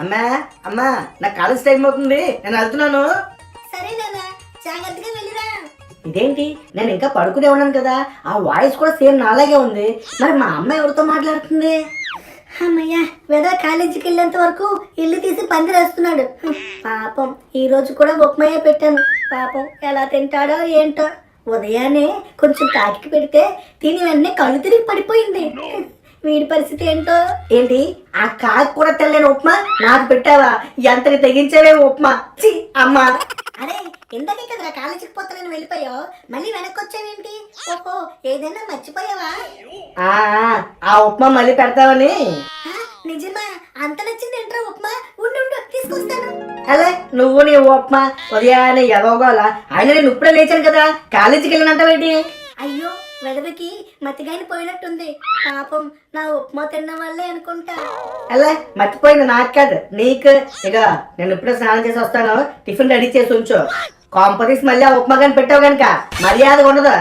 అమ్మా అమ్మా నా కాలేజ్ టైం అవుతుంది, నేను వెళ్తున్నాను. సరే నాన్న, జాగ్రత్తగా వెళ్ళిరా. ఇదేంటి, నేను ఇంకా పడుకునే ఉన్నాను కదా, ఆ వాయిస్ కూడా సేమ్ నాలాగే ఉంది. మరి మా అమ్మ ఎవరితో మాట్లాడుతుంది? అమ్మయ్యా, వెదా కాలేజీకి వెళ్ళేంత వరకు ఇల్లు తీసి పందిరేస్తున్నాడు. పాపం ఈ రోజు కూడా ఉప్మాయే పెట్టాను. పాపం ఎలా తింటాడో ఏంటో. ఉదయాన్నే కొంచెం కాకికి పెడితే తిని వెంటనే కళ్ళు తిరిగి పడిపోయింది. వీడి పరిస్థితి ఏంటో. ఏంటి, ఆ కాకి కూడా తెల్లని ఉప్మా నాకు పెట్టావా? ఎంతకి తెగించలే ఉప్మా. ఛీ, అమ్మా. అరే, ఇందాకే కదరా కాలేజీకి పోతానని వెళ్ళిపోయావు, మళ్ళీ వెనక్కి వచ్చావేంటి? ఓహో, ఏదైనా మర్చిపోయావా? ఆ ఆ ఉప్మా మళ్ళీ పెడతావని. ఆ, నిజమా? అంత నచ్చింది ఏంట్రా ఉప్మా? ఉండు ఉండు, తీసుకొస్తాను. అలే, నువ్వు నీ ఉప్మా ఉదయాన్నే ఎదవగోలా. ఆయన నేను ఇప్పుడే లేచాను కదా, కాలేజీకి వెళ్ళినంటావేంటి? అయ్యో, వెదవికి మతిగాని పోయినట్టుంది. పాపం నా ఉప్మా తిన్న వల్లే అనుకుంటా. అలా మర్చిపోయింది నాకు కాదు, నీకు. ఇక నేను ఇప్పుడే స్నానం చేసి వస్తాను, టిఫిన్ రెడీ చేసి ఉంచు. కాంపనీస్ మళ్ళీ ఆ ఉప్మా కానీ పెట్టావు కనుక మర్యాద ఉండదు.